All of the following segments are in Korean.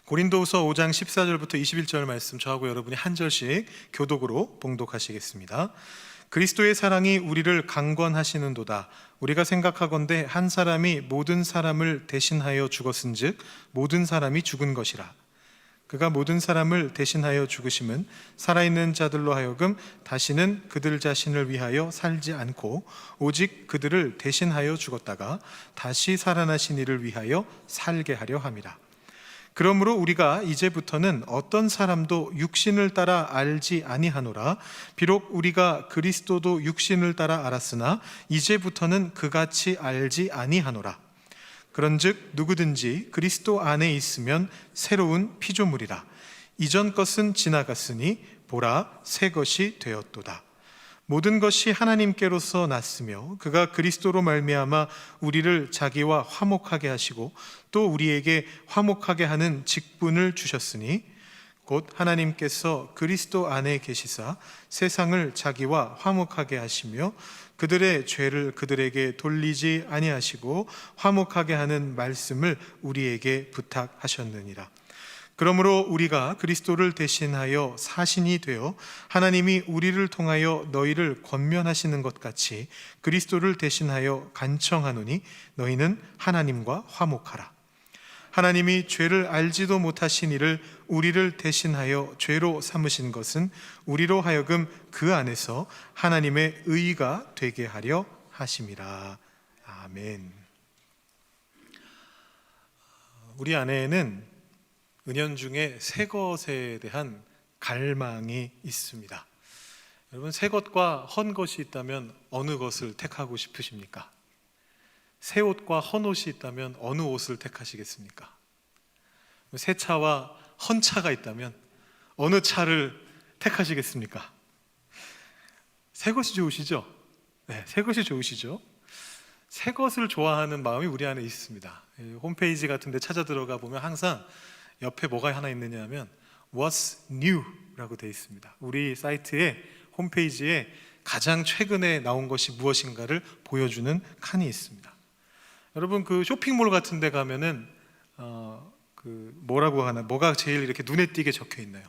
고린도후서 5장 14절부터 21절 말씀 저하고 여러분이 한 절씩 교독으로 봉독하시겠습니다. 그리스도의 사랑이 우리를 강권하시는도다. 우리가 생각하건대 한 사람이 모든 사람을 대신하여 죽었은즉 모든 사람이 죽은 것이라. 그가 모든 사람을 대신하여 죽으심은 살아있는 자들로 하여금 다시는 그들 자신을 위하여 살지 않고 오직 그들을 대신하여 죽었다가 다시 살아나신 이를 위하여 살게 하려 함이라. 그러므로 우리가 이제부터는 어떤 사람도 육신을 따라 알지 아니하노라. 비록 우리가 그리스도도 육신을 따라 알았으나 이제부터는 그같이 알지 아니하노라. 그런즉 누구든지 그리스도 안에 있으면 새로운 피조물이라. 이전 것은 지나갔으니 보라 새 것이 되었도다. 모든 것이 하나님께로서 났으며 그가 그리스도로 말미암아 우리를 자기와 화목하게 하시고 또 우리에게 화목하게 하는 직분을 주셨으니 곧 하나님께서 그리스도 안에 계시사 세상을 자기와 화목하게 하시며 그들의 죄를 그들에게 돌리지 아니하시고 화목하게 하는 말씀을 우리에게 부탁하셨느니라. 그러므로 우리가 그리스도를 대신하여 사신이 되어 하나님이 우리를 통하여 너희를 권면하시는 것 같이 그리스도를 대신하여 간청하노니 너희는 하나님과 화목하라. 하나님이 죄를 알지도 못하신 이를 우리를 대신하여 죄로 삼으신 것은 우리로 하여금 그 안에서 하나님의 의가 되게 하려 하심이라. 아멘. 우리 안에는 은연중에 새 것에 대한 갈망이 있습니다. 여러분, 새 것과 헌 것이 있다면 어느 것을 택하고 싶으십니까? 새 옷과 헌 옷이 있다면 어느 옷을 택하시겠습니까? 새 차와 헌 차가 있다면 어느 차를 택하시겠습니까? 새 것이 좋으시죠? 네, 새 것이 좋으시죠? 새 것을 좋아하는 마음이 우리 안에 있습니다. 홈페이지 같은 데 찾아 들어가 보면 항상 옆에 뭐가 하나 있느냐 하면 What's new? 라고 되어 있습니다. 우리 사이트에 홈페이지에 가장 최근에 나온 것이 무엇인가를 보여주는 칸이 있습니다. 여러분, 그 쇼핑몰 같은 데 가면은 뭐라고 하나, 뭐가 제일 이렇게 눈에 띄게 적혀 있나요?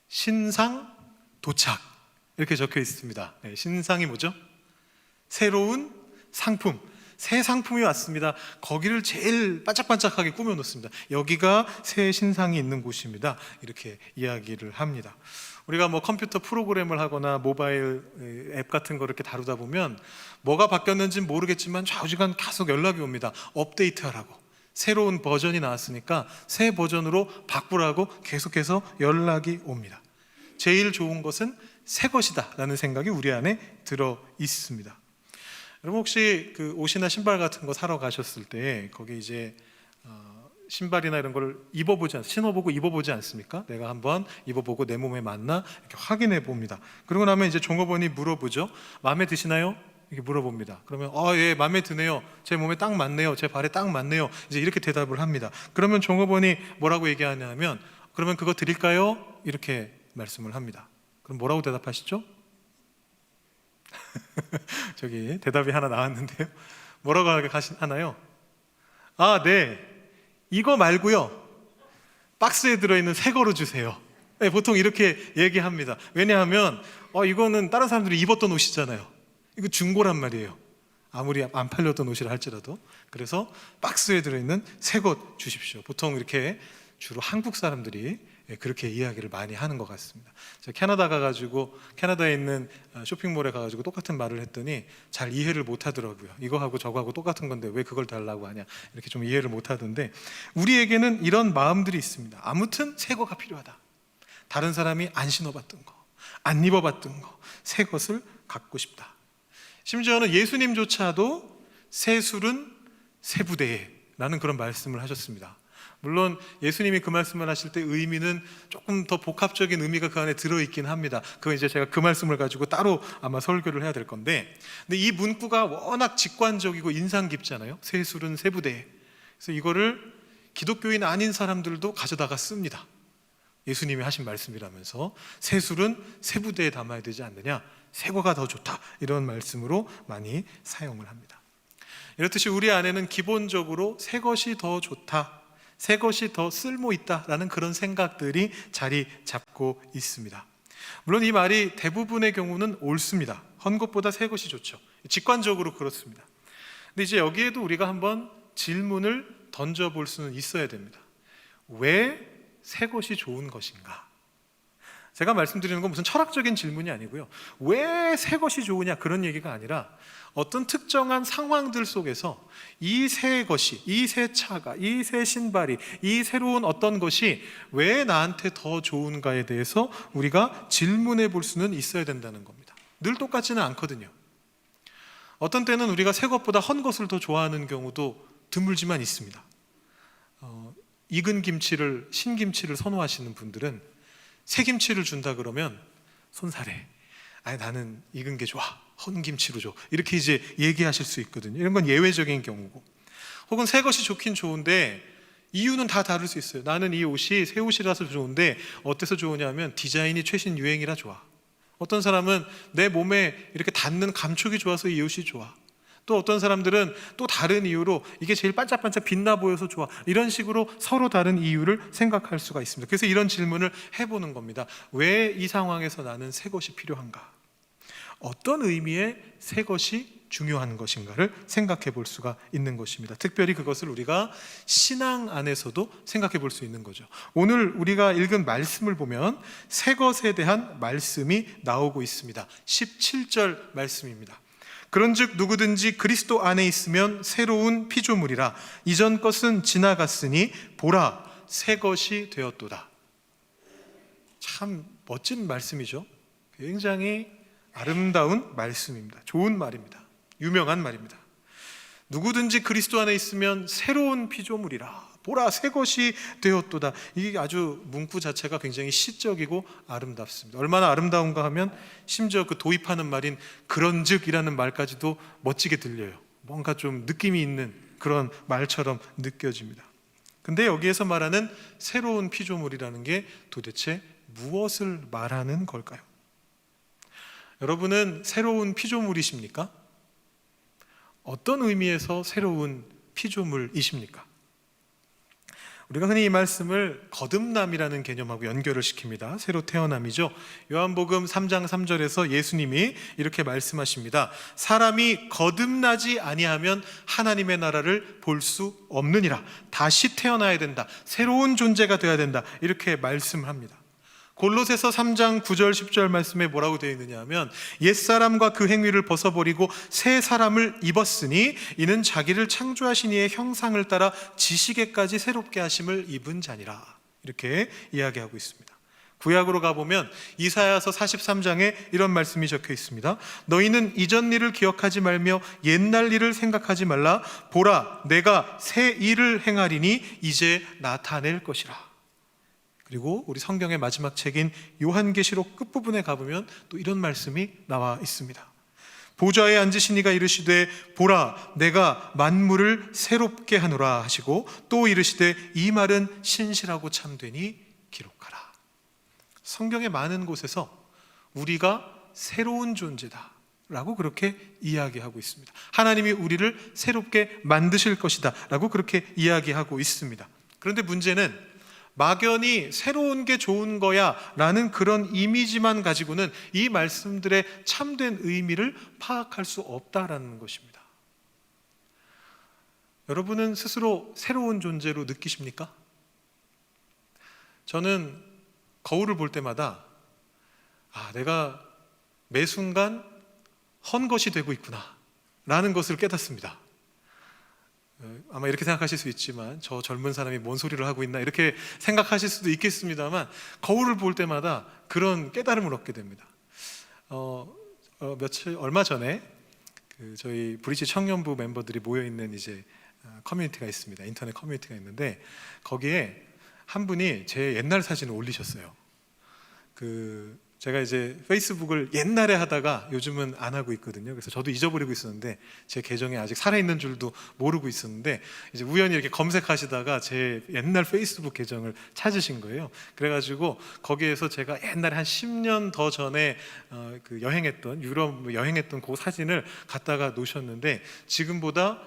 신상 도착 이렇게 적혀 있습니다. 네, 신상이 뭐죠? 새로운 상품, 새 상품이 왔습니다. 거기를 제일 반짝반짝하게 꾸며놓습니다. 여기가 새 신상이 있는 곳입니다. 이렇게 이야기를 합니다. 우리가 뭐 컴퓨터 프로그램을 하거나 모바일 앱 같은 거 이렇게 다루다 보면 뭐가 바뀌었는지는 모르겠지만 좌우지간 계속 연락이 옵니다. 업데이트하라고. 새로운 버전이 나왔으니까 새 버전으로 바꾸라고 계속해서 연락이 옵니다. 제일 좋은 것은 새 것이다 라는 생각이 우리 안에 들어 있습니다. 여러분, 혹시 그 옷이나 신발 같은 거 사러 가셨을 때 거기 이제 신발이나 이런 걸 신어보고 입어보지 않습니까? 내가 한번 입어보고 내 몸에 맞나 이렇게 확인해 봅니다. 그러고 나면 이제 종업원이 물어보죠. 마음에 드시나요? 이렇게 물어봅니다. 그러면 예, 마음에 드네요. 제 몸에 딱 맞네요. 제 발에 딱 맞네요. 이제 이렇게 대답을 합니다. 그러면 종업원이 뭐라고 얘기하냐면 그러면 그거 드릴까요? 이렇게 말씀을 합니다. 그럼 뭐라고 대답하시죠? 저기 대답이 하나 나왔는데요. 뭐라고 하나요? 네. 이거 말고요. 박스에 들어있는 새 거로 주세요. 네, 보통 이렇게 얘기합니다. 왜냐하면 이거는 다른 사람들이 입었던 옷이잖아요. 이거 중고란 말이에요. 아무리 안 팔렸던 옷이라 할지라도. 그래서 박스에 들어있는 새 것 주십시오. 보통 이렇게 주로 한국 사람들이 그렇게 이야기를 많이 하는 것 같습니다. 제가 캐나다에 있는 쇼핑몰에 가가지고 똑같은 말을 했더니 잘 이해를 못 하더라고요. 이거하고 저거하고 똑같은 건데 왜 그걸 달라고 하냐, 이렇게 좀 이해를 못 하던데, 우리에게는 이런 마음들이 있습니다. 아무튼 새 거가 필요하다. 다른 사람이 안 신어봤던 거, 안 입어봤던 거, 새 것을 갖고 싶다. 심지어는 예수님조차도 새 술은 새 부대에 라는 그런 말씀을 하셨습니다. 물론 예수님이 그 말씀을 하실 때 의미는 조금 더 복합적인 의미가 그 안에 들어있긴 합니다. 그건 이제 제가 그 말씀을 가지고 따로 아마 설교를 해야 될 건데, 근데 이 문구가 워낙 직관적이고 인상 깊잖아요. 새 술은 새 부대에. 그래서 이거를 기독교인 아닌 사람들도 가져다가 씁니다. 예수님이 하신 말씀이라면서 새 술은 새 부대에 담아야 되지 않느냐, 새 거가 더 좋다, 이런 말씀으로 많이 사용을 합니다. 이렇듯이 우리 안에는 기본적으로 새 것이 더 좋다, 새 것이 더 쓸모 있다라는 그런 생각들이 자리 잡고 있습니다. 물론 이 말이 대부분의 경우는 옳습니다. 헌 것보다 새 것이 좋죠. 직관적으로 그렇습니다. 근데 이제 여기에도 우리가 한번 질문을 던져볼 수는 있어야 됩니다. 왜 새 것이 좋은 것인가? 제가 말씀드리는 건 무슨 철학적인 질문이 아니고요. 왜 새 것이 좋으냐 그런 얘기가 아니라 어떤 특정한 상황들 속에서 이 새 것이, 이 새 차가, 이 새 신발이, 이 새로운 어떤 것이 왜 나한테 더 좋은가에 대해서 우리가 질문해 볼 수는 있어야 된다는 겁니다. 늘 똑같지는 않거든요. 어떤 때는 우리가 새 것보다 헌 것을 더 좋아하는 경우도 드물지만 있습니다. 익은 김치를, 신김치를 선호하시는 분들은 새 김치를 준다 그러면 손사래. 아니 나는 익은 게 좋아. 헌 김치로 줘. 이렇게 이제 얘기하실 수 있거든요. 이런 건 예외적인 경우고. 혹은 새 것이 좋긴 좋은데 이유는 다 다를 수 있어요. 나는 이 옷이 새 옷이라서 좋은데 어때서 좋으냐면 디자인이 최신 유행이라 좋아. 어떤 사람은 내 몸에 이렇게 닿는 감촉이 좋아서 이 옷이 좋아. 또 어떤 사람들은 또 다른 이유로 이게 제일 반짝반짝 빛나 보여서 좋아. 이런 식으로 서로 다른 이유를 생각할 수가 있습니다. 그래서 이런 질문을 해보는 겁니다. 왜 이 상황에서 나는 새 것이 필요한가? 어떤 의미의 새 것이 중요한 것인가를 생각해 볼 수가 있는 것입니다. 특별히 그것을 우리가 신앙 안에서도 생각해 볼 수 있는 거죠. 오늘 우리가 읽은 말씀을 보면 새 것에 대한 말씀이 나오고 있습니다. 17절 말씀입니다. 그런즉 누구든지 그리스도 안에 있으면 새로운 피조물이라 이전 것은 지나갔으니 보라 새 것이 되었도다. 참 멋진 말씀이죠. 굉장히 아름다운 말씀입니다. 좋은 말입니다. 유명한 말입니다. 누구든지 그리스도 안에 있으면 새로운 피조물이라 보라 새 것이 되었도다. 이게 아주 문구 자체가 굉장히 시적이고 아름답습니다. 얼마나 아름다운가 하면 심지어 그 도입하는 말인 그런즉이라는 말까지도 멋지게 들려요. 뭔가 좀 느낌이 있는 그런 말처럼 느껴집니다. 근데 여기에서 말하는 새로운 피조물이라는 게 도대체 무엇을 말하는 걸까요? 여러분은 새로운 피조물이십니까? 어떤 의미에서 새로운 피조물이십니까? 우리가 흔히 이 말씀을 거듭남이라는 개념하고 연결을 시킵니다. 새로 태어남이죠. 요한복음 3장 3절에서 예수님이 이렇게 말씀하십니다. 사람이 거듭나지 아니하면 하나님의 나라를 볼 수 없느니라. 다시 태어나야 된다. 새로운 존재가 되어야 된다. 이렇게 말씀을 합니다. 골로새서 3장 9절 10절 말씀에 뭐라고 되어 있느냐 하면 옛사람과 그 행위를 벗어버리고 새 사람을 입었으니 이는 자기를 창조하신 이의 형상을 따라 지식에까지 새롭게 하심을 입은 자니라. 이렇게 이야기하고 있습니다. 구약으로 가보면 이사야서 43장에 이런 말씀이 적혀 있습니다. 너희는 이전 일을 기억하지 말며 옛날 일을 생각하지 말라. 보라 내가 새 일을 행하리니 이제 나타낼 것이라. 그리고 우리 성경의 마지막 책인 요한계시록 끝부분에 가보면 또 이런 말씀이 나와 있습니다. 보좌에 앉으신 이가 이르시되 보라 내가 만물을 새롭게 하노라 하시고 또 이르시되 이 말은 신실하고 참되니 기록하라. 성경의 많은 곳에서 우리가 새로운 존재다 라고 그렇게 이야기하고 있습니다. 하나님이 우리를 새롭게 만드실 것이다 라고 그렇게 이야기하고 있습니다. 그런데 문제는 막연히 새로운 게 좋은 거야 라는 그런 이미지만 가지고는 이 말씀들의 참된 의미를 파악할 수 없다라는 것입니다. 여러분은 스스로 새로운 존재로 느끼십니까? 저는 거울을 볼 때마다 내가 매 순간 헌 것이 되고 있구나 라는 것을 깨닫습니다. 아마 이렇게 생각하실 수 있지만 저 젊은 사람이 뭔 소리를 하고 있나 이렇게 생각하실 수도 있겠습니다만 거울을 볼 때마다 그런 깨달음을 얻게 됩니다. 얼마 전에 저희 브릿지 청년부 멤버들이 모여 있는 이제 커뮤니티가 있습니다. 인터넷 커뮤니티가 있는데 거기에 한 분이 제 옛날 사진을 올리셨어요. 제가 이제 페이스북을 옛날에 하다가 요즘은 안 하고 있거든요. 그래서 저도 잊어버리고 있었는데 제 계정에 아직 살아있는 줄도 모르고 있었는데 이제 우연히 이렇게 검색하시다가 제 옛날 페이스북 계정을 찾으신 거예요. 그래가지고 거기에서 제가 옛날에 한 10년 더 전에 여행했던 유럽 여행했던 그 사진을 갖다가 놓으셨는데 지금보다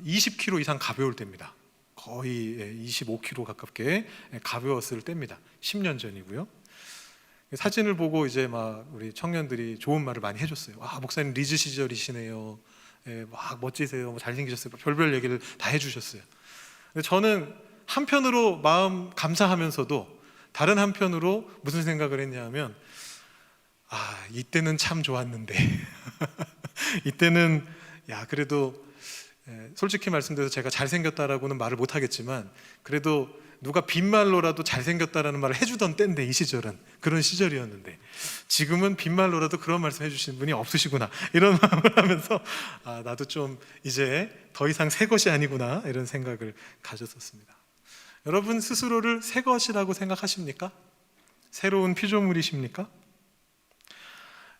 20kg 이상 가벼울 때입니다. 거의 25kg 가깝게 가벼웠을 때입니다. 10년 전이고요. 사진을 보고 이제 막 우리 청년들이 좋은 말을 많이 해줬어요. 와, 목사님 리즈 시절이시네요. 막 멋지세요. 잘생기셨어요. 별별 얘기를 다 해주셨어요. 근데 저는 한편으로 마음 감사하면서도 다른 한편으로 무슨 생각을 했냐면, 이때는 참 좋았는데 이때는 그래도 솔직히 말씀드려서 제가 잘생겼다라고는 말을 못하겠지만 그래도 누가 빈말로라도 잘생겼다라는 말을 해주던 때인데, 이 시절은 그런 시절이었는데 지금은 빈말로라도 그런 말씀 해주시는 분이 없으시구나, 이런 마음을 하면서 나도 좀 이제 더 이상 새 것이 아니구나, 이런 생각을 가졌었습니다. 여러분 스스로를 새 것이라고 생각하십니까? 새로운 피조물이십니까?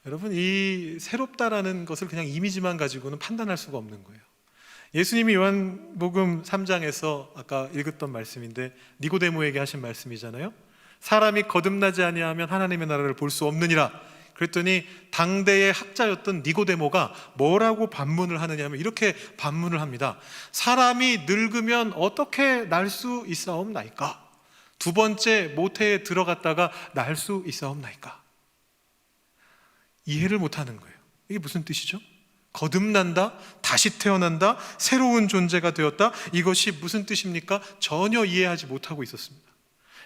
여러분, 이 새롭다라는 것을 그냥 이미지만 가지고는 판단할 수가 없는 거예요. 예수님이 요한복음 3장에서 아까 읽었던 말씀인데 니고데모에게 하신 말씀이잖아요. 사람이 거듭나지 아니하면 하나님의 나라를 볼 수 없느니라. 그랬더니 당대의 학자였던 니고데모가 뭐라고 반문을 하느냐 하면 이렇게 반문을 합니다. 사람이 늙으면 어떻게 날 수 있사옵나이까? 두 번째 모태에 들어갔다가 날 수 있사옵나이까? 이해를 못하는 거예요. 이게 무슨 뜻이죠? 거듭난다, 다시 태어난다, 새로운 존재가 되었다, 이것이 무슨 뜻입니까? 전혀 이해하지 못하고 있었습니다.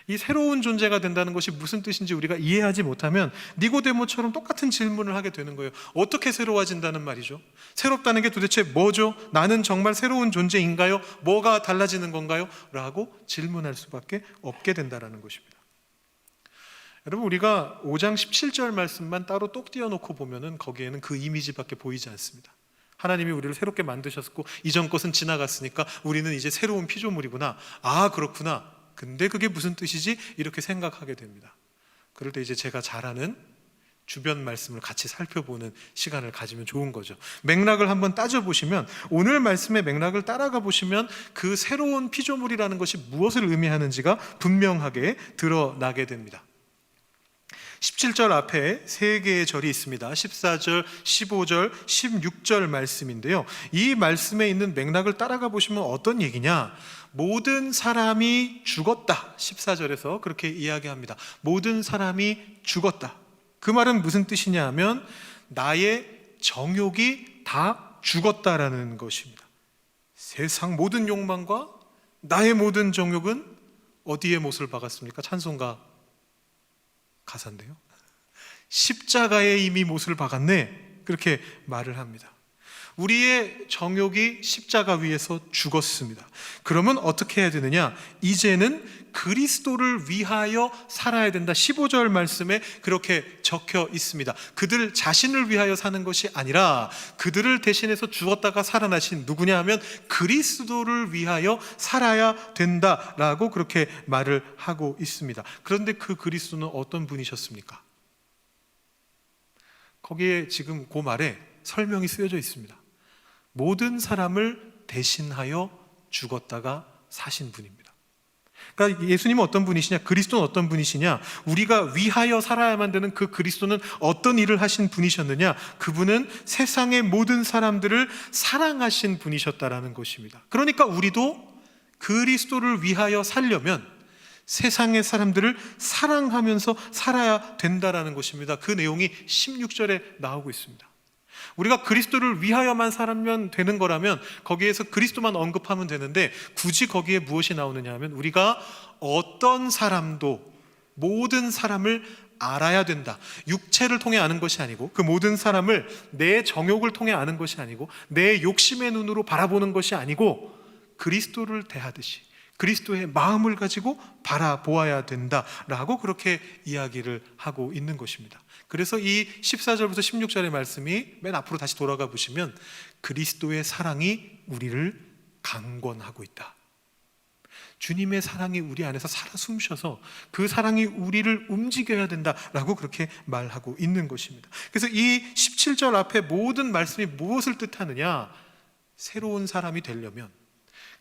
이 새로운 존재가 된다는 것이 무슨 뜻인지 우리가 이해하지 못하면 니고데모처럼 똑같은 질문을 하게 되는 거예요. 어떻게 새로워진다는 말이죠? 새롭다는 게 도대체 뭐죠? 나는 정말 새로운 존재인가요? 뭐가 달라지는 건가요? 라고 질문할 수밖에 없게 된다는 것입니다. 여러분, 우리가 5장 17절 말씀만 따로 똑 띄워놓고 보면은 거기에는 그 이미지밖에 보이지 않습니다. 하나님이 우리를 새롭게 만드셨고 이전 것은 지나갔으니까 우리는 이제 새로운 피조물이구나. 그렇구나. 근데 그게 무슨 뜻이지? 이렇게 생각하게 됩니다. 그럴 때 이제 제가 잘 아는 주변 말씀을 같이 살펴보는 시간을 가지면 좋은 거죠. 맥락을 한번 따져보시면, 오늘 말씀의 맥락을 따라가 보시면 그 새로운 피조물이라는 것이 무엇을 의미하는지가 분명하게 드러나게 됩니다. 17절 앞에 세 개의 절이 있습니다. 14절, 15절, 16절 말씀인데요. 이 말씀에 있는 맥락을 따라가 보시면 어떤 얘기냐? 모든 사람이 죽었다. 14절에서 그렇게 이야기합니다. 모든 사람이 죽었다. 그 말은 무슨 뜻이냐 하면 나의 정욕이 다 죽었다라는 것입니다. 세상 모든 욕망과 나의 모든 정욕은 어디에 못을 박았습니까? 찬송가 가사인데요. 십자가에 이미 못을 박았네, 그렇게 말을 합니다. 우리의 정욕이 십자가 위에서 죽었습니다. 그러면 어떻게 해야 되느냐? 이제는 그리스도를 위하여 살아야 된다. 15절 말씀에 그렇게 적혀 있습니다. 그들 자신을 위하여 사는 것이 아니라 그들을 대신해서 죽었다가 살아나신 누구냐 하면 그리스도를 위하여 살아야 된다라고 그렇게 말을 하고 있습니다. 그런데 그 그리스도는 어떤 분이셨습니까? 거기에 지금 그 말에 설명이 쓰여져 있습니다. 모든 사람을 대신하여 죽었다가 사신 분입니다. 그러니까 예수님은 어떤 분이시냐? 그리스도는 어떤 분이시냐? 우리가 위하여 살아야만 되는 그 그리스도는 어떤 일을 하신 분이셨느냐? 그분은 세상의 모든 사람들을 사랑하신 분이셨다라는 것입니다. 그러니까 우리도 그리스도를 위하여 살려면 세상의 사람들을 사랑하면서 살아야 된다라는 것입니다. 그 내용이 16절에 나오고 있습니다. 우리가 그리스도를 위하여만 살면 되는 거라면 거기에서 그리스도만 언급하면 되는데, 굳이 거기에 무엇이 나오느냐 하면 우리가 어떤 사람도 모든 사람을 알아야 된다. 육체를 통해 아는 것이 아니고, 그 모든 사람을 내 정욕을 통해 아는 것이 아니고, 내 욕심의 눈으로 바라보는 것이 아니고, 그리스도를 대하듯이 그리스도의 마음을 가지고 바라보아야 된다라고 그렇게 이야기를 하고 있는 것입니다. 그래서 이 14절부터 16절의 말씀이 맨 앞으로 다시 돌아가 보시면 그리스도의 사랑이 우리를 강권하고 있다. 주님의 사랑이 우리 안에서 살아 숨쉬어서 그 사랑이 우리를 움직여야 된다라고 그렇게 말하고 있는 것입니다. 그래서 이 17절 앞에 모든 말씀이 무엇을 뜻하느냐? 새로운 사람이 되려면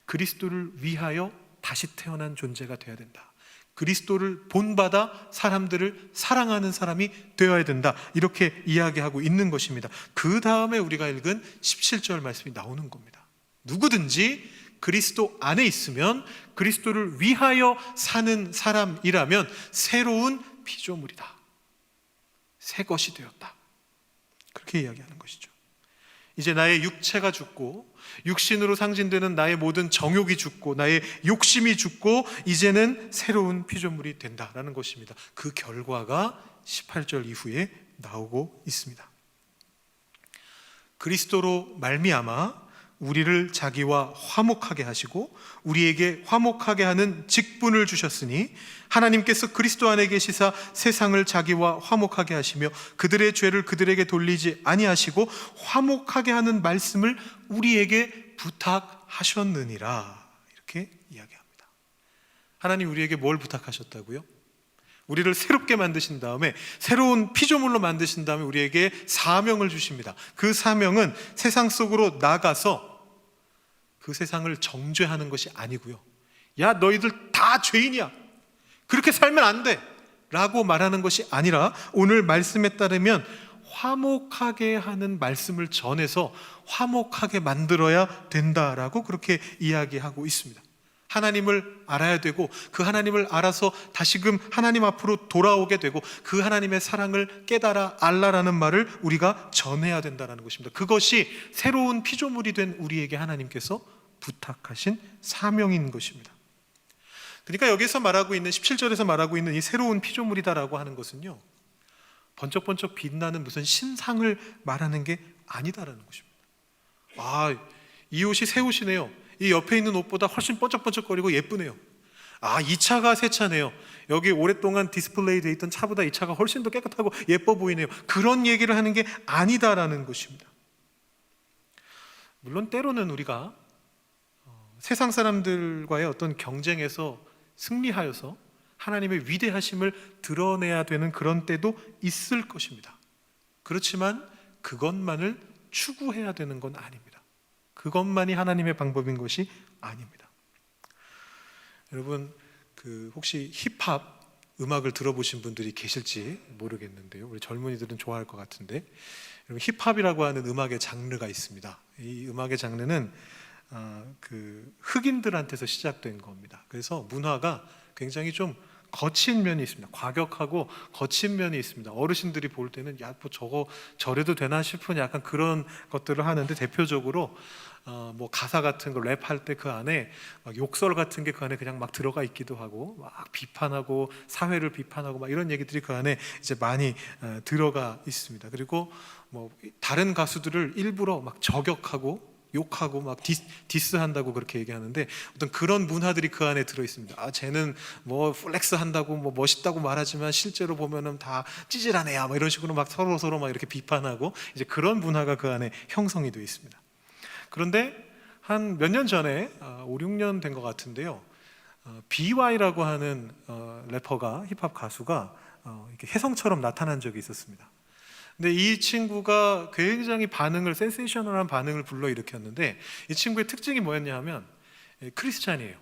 그리스도를 위하여 다시 태어난 존재가 되어야 된다. 그리스도를 본받아 사람들을 사랑하는 사람이 되어야 된다. 이렇게 이야기하고 있는 것입니다. 그 다음에 우리가 읽은 17절 말씀이 나오는 겁니다. 누구든지 그리스도 안에 있으면, 그리스도를 위하여 사는 사람이라면 새로운 피조물이다, 새 것이 되었다, 그렇게 이야기하는 것이죠. 이제 나의 육체가 죽고 육신으로 상징되는 나의 모든 정욕이 죽고 나의 욕심이 죽고 이제는 새로운 피조물이 된다라는 것입니다. 그 결과가 18절 이후에 나오고 있습니다. 그리스도로 말미암아 우리를 자기와 화목하게 하시고 우리에게 화목하게 하는 직분을 주셨으니 하나님께서 그리스도 안에 계시사 세상을 자기와 화목하게 하시며 그들의 죄를 그들에게 돌리지 아니하시고 화목하게 하는 말씀을 우리에게 부탁하셨느니라, 이렇게 이야기합니다. 하나님 우리에게 뭘 부탁하셨다고요? 우리를 새롭게 만드신 다음에, 새로운 피조물로 만드신 다음에 우리에게 사명을 주십니다. 그 사명은 세상 속으로 나가서 그 세상을 정죄하는 것이 아니고요, 야 너희들 다 죄인이야, 그렇게 살면 안 돼 라고 말하는 것이 아니라 오늘 말씀에 따르면 화목하게 하는 말씀을 전해서 화목하게 만들어야 된다라고 그렇게 이야기하고 있습니다. 하나님을 알아야 되고 그 하나님을 알아서 다시금 하나님 앞으로 돌아오게 되고 그 하나님의 사랑을 깨달아 알라라는 말을 우리가 전해야 된다는 것입니다. 그것이 새로운 피조물이 된 우리에게 하나님께서 부탁하신 사명인 것입니다. 그러니까 여기서 말하고 있는 17절에서 말하고 있는 이 새로운 피조물이다라고 하는 것은요, 번쩍번쩍 빛나는 무슨 신상을 말하는 게 아니다라는 것입니다. 아, 이 옷이 새 옷이네요. 이 옆에 있는 옷보다 훨씬 번쩍번쩍거리고 예쁘네요. 아, 이 차가 새 차네요. 여기 오랫동안 디스플레이 돼 있던 차보다 이 차가 훨씬 더 깨끗하고 예뻐 보이네요. 그런 얘기를 하는 게 아니다라는 것입니다. 물론 때로는 우리가 세상 사람들과의 어떤 경쟁에서 승리하여서 하나님의 위대하심을 드러내야 되는 그런 때도 있을 것입니다. 그렇지만 그것만을 추구해야 되는 건 아닙니다. 그것만이 하나님의 방법인 것이 아닙니다. 여러분, 혹시 힙합 음악을 들어보신 분들이 계실지 모르겠는데요, 우리 젊은이들은 좋아할 것 같은데, 여러분, 힙합이라고 하는 음악의 장르가 있습니다. 이 음악의 장르는 흑인들한테서 시작된 겁니다. 그래서 문화가 굉장히 좀 거친 면이 있습니다. 과격하고 거친 면이 있습니다. 어르신들이 볼 때는 야, 뭐 저거 저래도 되나 싶은 약간 그런 것들을 하는데, 대표적으로 뭐 가사 같은 거 랩할 때 그 안에 막 욕설 같은 게 그 안에 그냥 막 들어가 있기도 하고, 막 비판하고 사회를 비판하고 막 이런 얘기들이 그 안에 이제 많이 들어가 있습니다. 그리고 뭐 다른 가수들을 일부러 막 저격하고 욕하고 막 디스한다고 그렇게 얘기하는데, 어떤 그런 문화들이 그 안에 들어 있습니다. 아, 쟤는 뭐 플렉스 한다고 뭐 멋있다고 말하지만 실제로 보면은 다 찌질한 애야, 뭐 이런 식으로 막 서로 막 이렇게 비판하고, 이제 그런 문화가 그 안에 형성이 되어 있습니다. 그런데 한 몇 년 전에 5, 6년 된 것 같은데요, BY라고 하는 래퍼가, 힙합 가수가 이렇게 혜성처럼 나타난 적이 있었습니다. 근데 이 친구가 굉장히 센세이셔널한 반응을 불러일으켰는데, 이 친구의 특징이 뭐였냐 하면 크리스찬이에요.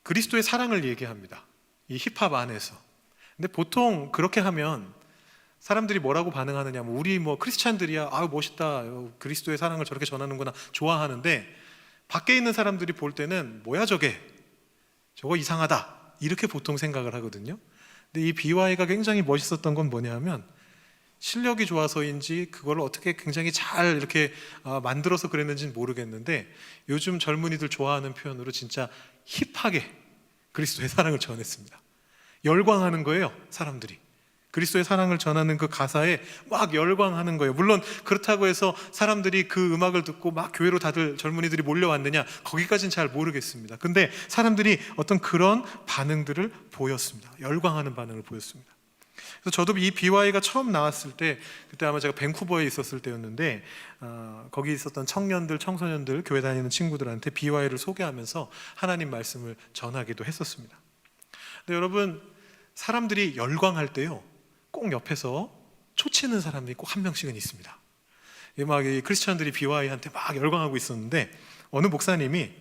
그리스도의 사랑을 얘기합니다, 이 힙합 안에서. 근데 보통 그렇게 하면 사람들이 뭐라고 반응하느냐, 우리 뭐 크리스찬들이야, 아유 멋있다, 그리스도의 사랑을 저렇게 전하는구나, 좋아하는데, 밖에 있는 사람들이 볼 때는 뭐야 저거 이상하다, 이렇게 보통 생각을 하거든요. 근데 이 BY가 굉장히 멋있었던 건 뭐냐 하면, 실력이 좋아서인지 그걸 어떻게 굉장히 잘 이렇게 만들어서 그랬는지는 모르겠는데, 요즘 젊은이들 좋아하는 표현으로 진짜 힙하게 그리스도의 사랑을 전했습니다. 열광하는 거예요, 사람들이. 그리스도의 사랑을 전하는 그 가사에 막 열광하는 거예요. 물론 그렇다고 해서 사람들이 그 음악을 듣고 막 교회로 다들 젊은이들이 몰려왔느냐, 거기까지는 잘 모르겠습니다. 근데 사람들이 어떤 그런 반응들을 보였습니다. 열광하는 반응을 보였습니다. 그래서 저도 이 BY가 처음 나왔을 때, 그때 아마 제가 밴쿠버에 있었을 때였는데, 거기 있었던 청소년들, 교회 다니는 친구들한테 BY를 소개하면서 하나님 말씀을 전하기도 했었습니다. 근데 여러분, 사람들이 열광할 때요, 꼭 옆에서 초치는 사람들이 꼭 한 명씩은 있습니다. 막 이 크리스천들이 BY한테 막 열광하고 있었는데, 어느 목사님이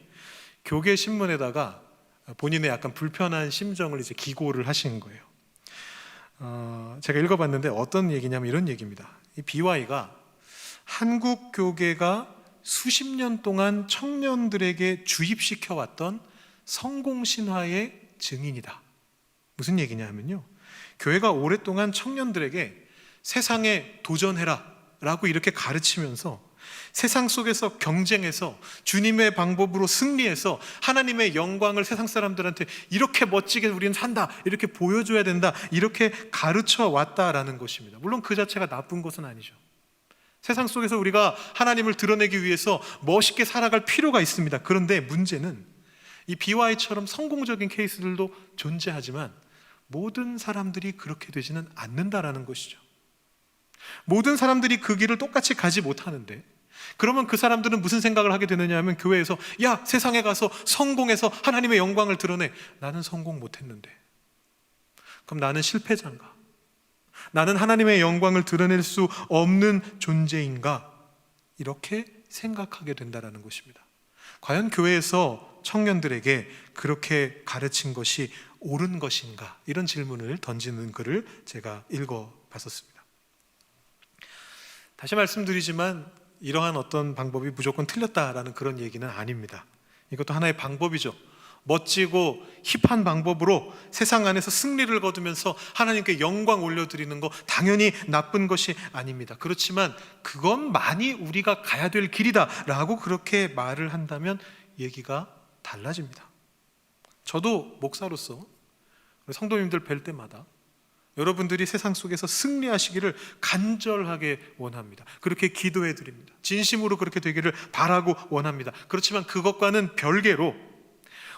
교계 신문에다가 본인의 약간 불편한 심정을 이제 기고를 하신 거예요. 제가 읽어봤는데 어떤 얘기냐면 이런 얘기입니다. 이 BY가 한국 교계가 수십 년 동안 청년들에게 주입시켜 왔던 성공신화의 증인이다. 무슨 얘기냐 하면요, 교회가 오랫동안 청년들에게 세상에 도전해라 라고 이렇게 가르치면서 세상 속에서 경쟁해서 주님의 방법으로 승리해서 하나님의 영광을 세상 사람들한테 이렇게 멋지게 우리는 산다, 이렇게 보여줘야 된다, 이렇게 가르쳐 왔다라는 것입니다. 물론 그 자체가 나쁜 것은 아니죠. 세상 속에서 우리가 하나님을 드러내기 위해서 멋있게 살아갈 필요가 있습니다. 그런데 문제는 이 BY처럼 성공적인 케이스들도 존재하지만 모든 사람들이 그렇게 되지는 않는다라는 것이죠. 모든 사람들이 그 길을 똑같이 가지 못하는데, 그러면 그 사람들은 무슨 생각을 하게 되느냐 하면, 교회에서 야, 세상에 가서 성공해서 하나님의 영광을 드러내. 나는 성공 못했는데, 그럼 나는 실패자인가? 나는 하나님의 영광을 드러낼 수 없는 존재인가? 이렇게 생각하게 된다는 것입니다. 과연 교회에서 청년들에게 그렇게 가르친 것이 옳은 것인가? 이런 질문을 던지는 글을 제가 읽어봤었습니다. 다시 말씀드리지만 이러한 어떤 방법이 무조건 틀렸다라는 그런 얘기는 아닙니다. 이것도 하나의 방법이죠. 멋지고 힙한 방법으로 세상 안에서 승리를 거두면서 하나님께 영광 올려드리는 거 당연히 나쁜 것이 아닙니다. 그렇지만 그것만이 우리가 가야 될 길이다라고 그렇게 말을 한다면 얘기가 달라집니다. 저도 목사로서 성도님들 뵐 때마다 여러분들이 세상 속에서 승리하시기를 간절하게 원합니다. 그렇게 기도해 드립니다. 진심으로 그렇게 되기를 바라고 원합니다. 그렇지만 그것과는 별개로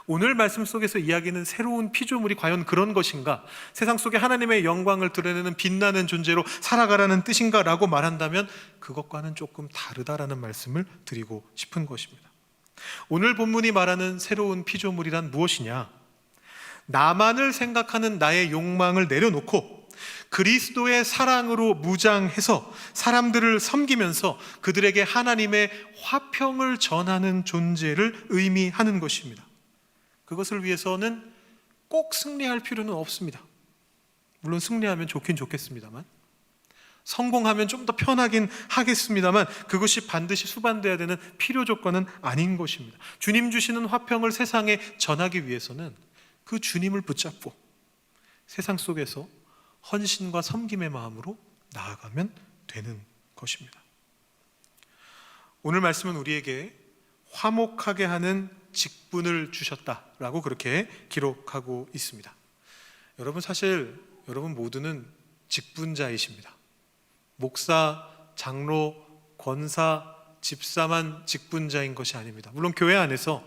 오늘 말씀 속에서 이야기하는 새로운 피조물이 과연 그런 것인가? 세상 속에 하나님의 영광을 드러내는 빛나는 존재로 살아가라는 뜻인가? 라고 말한다면 그것과는 조금 다르다라는 말씀을 드리고 싶은 것입니다. 오늘 본문이 말하는 새로운 피조물이란 무엇이냐? 나만을 생각하는 나의 욕망을 내려놓고 그리스도의 사랑으로 무장해서 사람들을 섬기면서 그들에게 하나님의 화평을 전하는 존재를 의미하는 것입니다. 그것을 위해서는 꼭 승리할 필요는 없습니다. 물론 승리하면 좋긴 좋겠습니다만, 성공하면 좀 더 편하긴 하겠습니다만, 그것이 반드시 수반돼야 되는 필요 조건은 아닌 것입니다. 주님 주시는 화평을 세상에 전하기 위해서는 그 주님을 붙잡고 세상 속에서 헌신과 섬김의 마음으로 나아가면 되는 것입니다. 오늘 말씀은 우리에게 화목하게 하는 직분을 주셨다라고 그렇게 기록하고 있습니다. 여러분, 사실 여러분 모두는 직분자이십니다. 목사, 장로, 권사, 집사만 직분자인 것이 아닙니다. 물론 교회 안에서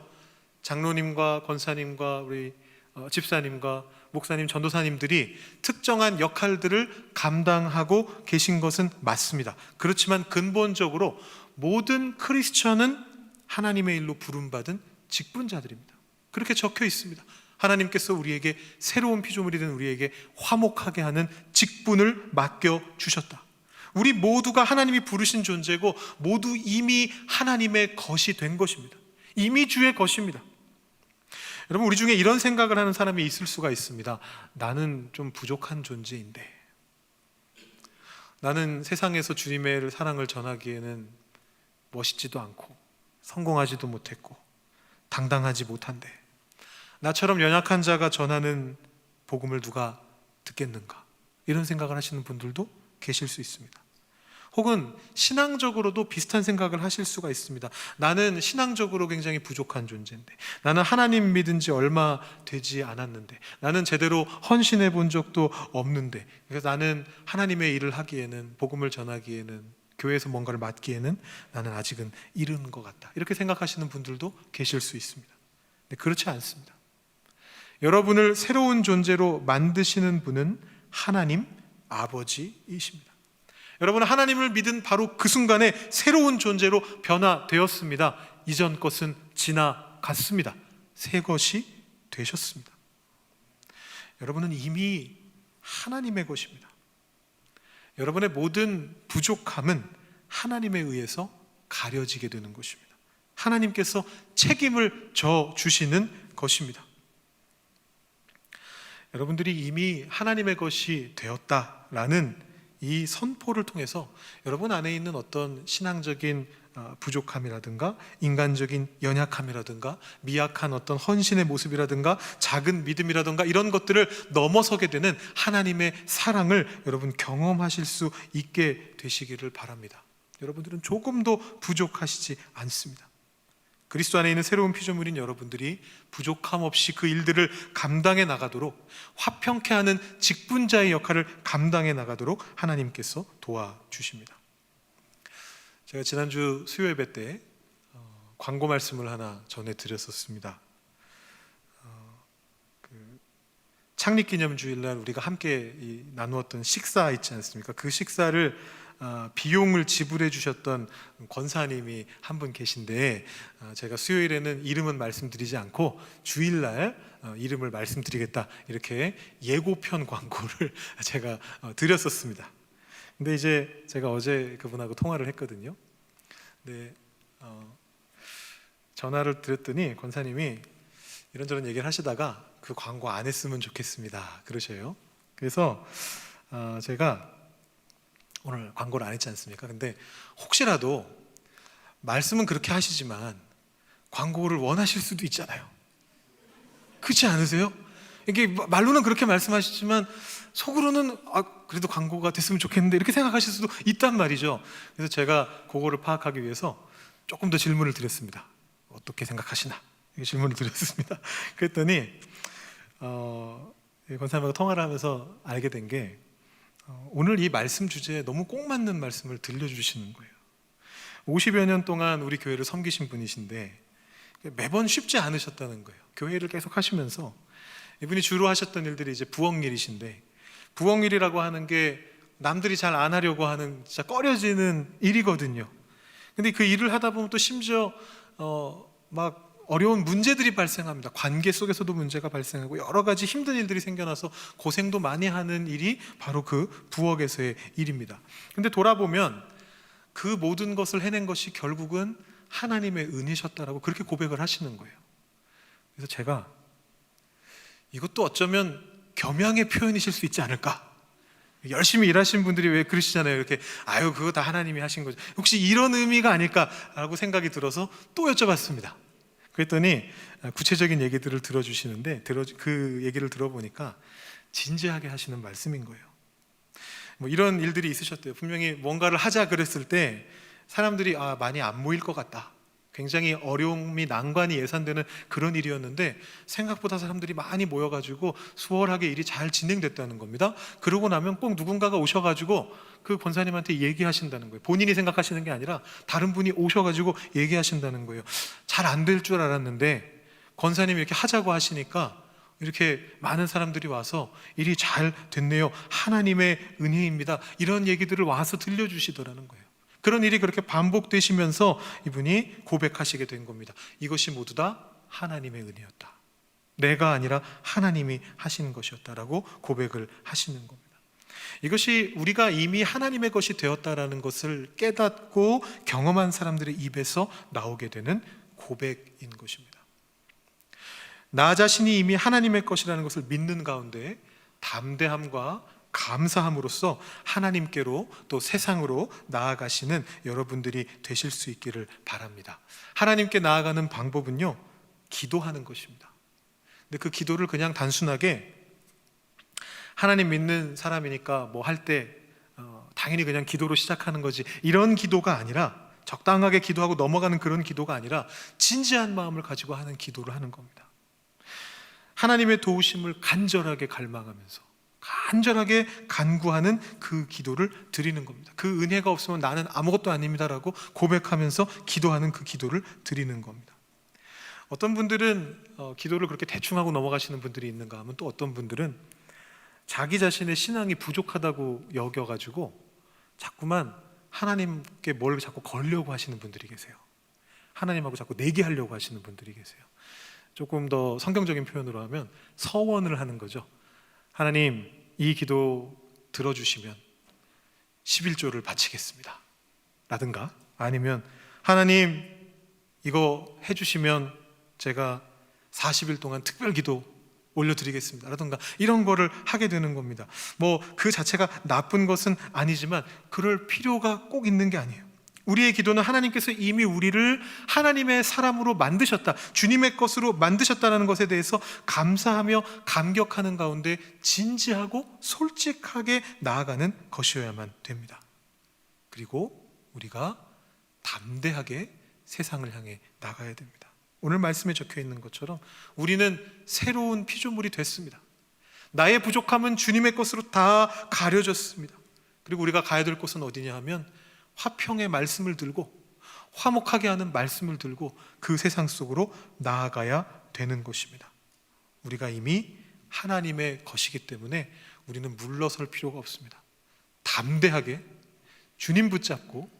장로님과 권사님과 우리 집사님과 목사님, 전도사님들이 특정한 역할들을 감당하고 계신 것은 맞습니다. 그렇지만 근본적으로 모든 크리스천은 하나님의 일로 부름받은 직분자들입니다. 그렇게 적혀 있습니다. 하나님께서 우리에게 새로운 피조물이 된 우리에게 화목하게 하는 직분을 맡겨 주셨다. 우리 모두가 하나님이 부르신 존재고 모두 이미 하나님의 것이 된 것입니다. 이미 주의 것입니다. 여러분, 우리 중에 이런 생각을 하는 사람이 있을 수가 있습니다. 나는 좀 부족한 존재인데, 나는 세상에서 주님의 사랑을 전하기에는 멋있지도 않고 성공하지도 못했고 당당하지 못한데, 나처럼 연약한 자가 전하는 복음을 누가 듣겠는가? 이런 생각을 하시는 분들도 계실 수 있습니다. 혹은 신앙적으로도 비슷한 생각을 하실 수가 있습니다. 나는 신앙적으로 굉장히 부족한 존재인데, 나는 하나님 믿은 지 얼마 되지 않았는데, 나는 제대로 헌신해 본 적도 없는데, 그래서 나는 하나님의 일을 하기에는, 복음을 전하기에는, 교회에서 뭔가를 맡기에는 나는 아직은 이른 것 같다, 이렇게 생각하시는 분들도 계실 수 있습니다. 근데 그렇지 않습니다. 여러분을 새로운 존재로 만드시는 분은 하나님 아버지이십니다. 여러분은 하나님을 믿은 바로 그 순간에 새로운 존재로 변화되었습니다. 이전 것은 지나갔습니다. 새 것이 되셨습니다. 여러분은 이미 하나님의 것입니다. 여러분의 모든 부족함은 하나님에 의해서 가려지게 되는 것입니다. 하나님께서 책임을 져 주시는 것입니다. 여러분들이 이미 하나님의 것이 되었다라는 이 선포를 통해서 여러분 안에 있는 어떤 신앙적인 부족함이라든가 인간적인 연약함이라든가 미약한 어떤 헌신의 모습이라든가 작은 믿음이라든가 이런 것들을 넘어서게 되는 하나님의 사랑을 여러분 경험하실 수 있게 되시기를 바랍니다. 여러분들은 조금도 부족하시지 않습니다. 그리스도 안에 있는 새로운 피조물인 여러분들이 부족함 없이 그 일들을 감당해 나가도록, 화평케 하는 직분자의 역할을 감당해 나가도록 하나님께서 도와주십니다. 제가 지난주 수요 예배 때 광고 말씀을 하나 전해드렸었습니다. 창립기념주일날 우리가 함께 나누었던 식사 있지 않습니까? 그 식사를 비용을 지불해 주셨던 권사님이 한 분 계신데, 제가 수요일에는 이름은 말씀드리지 않고 주일날 이름을 말씀드리겠다 이렇게 예고편 광고를 제가 드렸었습니다. 근데 이제 제가 어제 그분하고 통화를 했거든요. 근데 전화를 드렸더니 권사님이 이런저런 얘기를 하시다가 그 광고 안 했으면 좋겠습니다 그러셔요. 그래서 제가 오늘 광고를 안 했지 않습니까? 근데 혹시라도 말씀은 그렇게 하시지만 광고를 원하실 수도 있잖아요. 그렇지 않으세요? 이게 말로는 그렇게 말씀하시지만 속으로는 그래도 광고가 됐으면 좋겠는데 이렇게 생각하실 수도 있단 말이죠. 그래서 제가 그거를 파악하기 위해서 조금 더 질문을 드렸습니다. 어떻게 생각하시나? 이렇게 질문을 드렸습니다. 그랬더니 권사님하고 통화를 하면서 알게 된 게, 오늘 이 말씀 주제에 너무 꼭 맞는 말씀을 들려주시는 거예요. 50여 년 동안 우리 교회를 섬기신 분이신데 매번 쉽지 않으셨다는 거예요. 교회를 계속 하시면서 이분이 주로 하셨던 일들이 이제 부엌일이신데, 부엌일이라고 하는 게 남들이 잘 안 하려고 하는 진짜 꺼려지는 일이거든요. 근데 그 일을 하다 보면 또 심지어 막 어려운 문제들이 발생합니다. 관계 속에서도 문제가 발생하고 여러 가지 힘든 일들이 생겨나서 고생도 많이 하는 일이 바로 그 부엌에서의 일입니다. 근데 돌아보면 그 모든 것을 해낸 것이 결국은 하나님의 은혜셨다라고 그렇게 고백을 하시는 거예요. 그래서 제가 이것도 어쩌면 겸양의 표현이실 수 있지 않을까? 열심히 일하신 분들이 왜 그러시잖아요. 이렇게 그거 다 하나님이 하신 거죠. 혹시 이런 의미가 아닐까라고 생각이 들어서 또 여쭤봤습니다. 그랬더니 구체적인 얘기들을 들어주시는데 그 얘기를 들어보니까 진지하게 하시는 말씀인 거예요. 뭐 이런 일들이 있으셨대요. 분명히 뭔가를 하자 그랬을 때 사람들이 많이 안 모일 것 같다, 굉장히 어려움이 난관이 예상되는 그런 일이었는데 생각보다 사람들이 많이 모여가지고 수월하게 일이 잘 진행됐다는 겁니다. 그러고 나면 꼭 누군가가 오셔가지고 그 권사님한테 얘기하신다는 거예요. 본인이 생각하시는 게 아니라 다른 분이 오셔가지고 얘기하신다는 거예요. 잘 안 될 줄 알았는데 권사님이 이렇게 하자고 하시니까 이렇게 많은 사람들이 와서 일이 잘 됐네요, 하나님의 은혜입니다, 이런 얘기들을 와서 들려주시더라는 거예요. 그런 일이 그렇게 반복되시면서 이분이 고백하시게 된 겁니다. 이것이 모두 다 하나님의 은혜였다, 내가 아니라 하나님이 하시는 것이었다라고 고백을 하시는 겁니다. 이것이 우리가 이미 하나님의 것이 되었다라는 것을 깨닫고 경험한 사람들의 입에서 나오게 되는 고백인 것입니다. 나 자신이 이미 하나님의 것이라는 것을 믿는 가운데 담대함과 감사함으로써 하나님께로 또 세상으로 나아가시는 여러분들이 되실 수 있기를 바랍니다. 하나님께 나아가는 방법은요, 기도하는 것입니다. 근데 그 기도를 그냥 단순하게 하나님 믿는 사람이니까 뭐 할 때 당연히 그냥 기도로 시작하는 거지, 이런 기도가 아니라, 적당하게 기도하고 넘어가는 그런 기도가 아니라 진지한 마음을 가지고 하는 기도를 하는 겁니다. 하나님의 도우심을 간절하게 갈망하면서 간절하게 간구하는 그 기도를 드리는 겁니다. 그 은혜가 없으면 나는 아무것도 아닙니다라고 고백하면서 기도하는 그 기도를 드리는 겁니다. 어떤 분들은 기도를 그렇게 대충 하고 넘어가시는 분들이 있는가 하면, 또 어떤 분들은 자기 자신의 신앙이 부족하다고 여겨가지고 자꾸만 하나님께 뭘 자꾸 걸려고 하시는 분들이 계세요. 하나님하고 자꾸 내기하려고 하시는 분들이 계세요. 조금 더 성경적인 표현으로 하면 서원을 하는 거죠. 하나님, 이 기도 들어주시면 11조를 바치겠습니다 라든가, 아니면 하나님 이거 해주시면 제가 40일 동안 특별 기도 올려드리겠습니다 라든가, 이런 거를 하게 되는 겁니다. 뭐 그 자체가 나쁜 것은 아니지만 그럴 필요가 꼭 있는 게 아니에요. 우리의 기도는 하나님께서 이미 우리를 하나님의 사람으로 만드셨다, 주님의 것으로 만드셨다는 것에 대해서 감사하며 감격하는 가운데 진지하고 솔직하게 나아가는 것이어야만 됩니다. 그리고 우리가 담대하게 세상을 향해 나가야 됩니다. 오늘 말씀에 적혀 있는 것처럼 우리는 새로운 피조물이 됐습니다. 나의 부족함은 주님의 것으로 다 가려졌습니다. 그리고 우리가 가야 될 곳은 어디냐 하면 화평의 말씀을 들고, 화목하게 하는 말씀을 들고 그 세상 속으로 나아가야 되는 것입니다. 우리가 이미 하나님의 것이기 때문에 우리는 물러설 필요가 없습니다. 담대하게 주님 붙잡고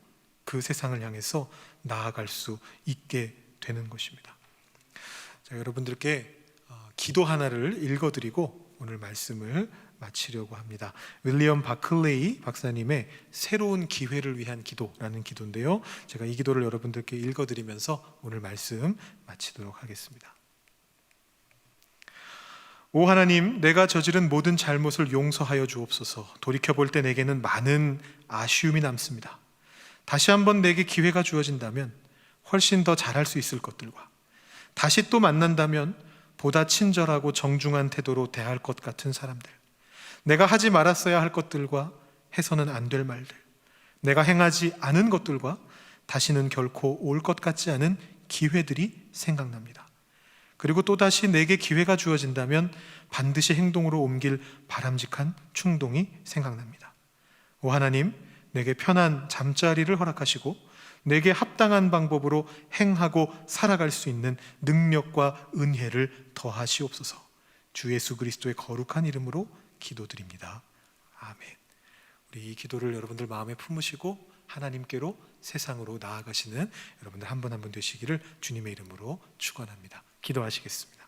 그 세상을 향해서 나아갈 수 있게 되는 것입니다. 자, 여러분들께 기도 하나를 읽어드리고 오늘 말씀을 마치려고 합니다. 윌리엄 바클레이 박사님의 새로운 기회를 위한 기도라는 기도인데요, 제가 이 기도를 여러분들께 읽어드리면서 오늘 말씀 마치도록 하겠습니다. 오 하나님, 내가 저지른 모든 잘못을 용서하여 주옵소서. 돌이켜볼 때 내게는 많은 아쉬움이 남습니다. 다시 한번 내게 기회가 주어진다면 훨씬 더 잘할 수 있을 것들과, 다시 또 만난다면 보다 친절하고 정중한 태도로 대할 것 같은 사람들, 내가 하지 말았어야 할 것들과 해서는 안 될 말들, 내가 행하지 않은 것들과 다시는 결코 올 것 같지 않은 기회들이 생각납니다. 그리고 또다시 내게 기회가 주어진다면 반드시 행동으로 옮길 바람직한 충동이 생각납니다. 오 하나님, 내게 편한 잠자리를 허락하시고 내게 합당한 방법으로 행하고 살아갈 수 있는 능력과 은혜를 더하시옵소서. 주 예수 그리스도의 거룩한 이름으로 기도드립니다. 아멘. 우리 이 기도를 여러분들 마음에 품으시고 하나님께로, 세상으로 나아가시는 여러분들 한 분 한 분 되시기를 주님의 이름으로 축원합니다. 기도하시겠습니다.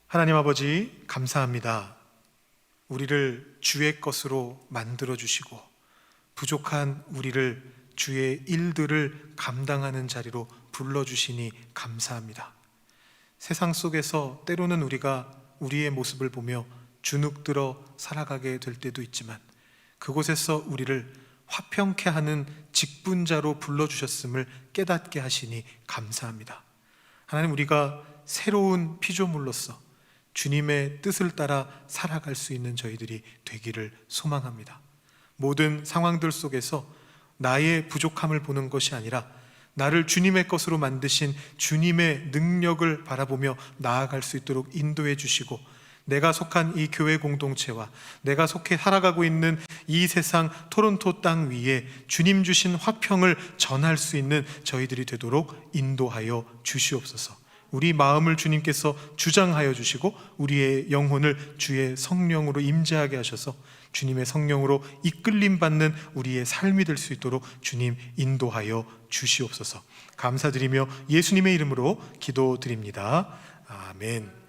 하나님 아버지, 감사합니다. 우리를 주의 것으로 만들어 주시고 부족한 우리를 주의 일들을 감당하는 자리로 불러주시니 감사합니다. 세상 속에서 때로는 우리가 우리의 모습을 보며 주눅들어 살아가게 될 때도 있지만 그곳에서 우리를 화평케 하는 직분자로 불러주셨음을 깨닫게 하시니 감사합니다. 하나님, 우리가 새로운 피조물로서 주님의 뜻을 따라 살아갈 수 있는 저희들이 되기를 소망합니다. 모든 상황들 속에서 나의 부족함을 보는 것이 아니라 나를 주님의 것으로 만드신 주님의 능력을 바라보며 나아갈 수 있도록 인도해 주시고, 내가 속한 이 교회 공동체와 내가 속해 살아가고 있는 이 세상 토론토 땅 위에 주님 주신 화평을 전할 수 있는 저희들이 되도록 인도하여 주시옵소서. 우리 마음을 주님께서 주장하여 주시고 우리의 영혼을 주의 성령으로 임재하게 하셔서 주님의 성령으로 이끌림 받는 우리의 삶이 될 수 있도록 주님 인도하여 주시옵소서. 감사드리며 예수님의 이름으로 기도드립니다. 아멘.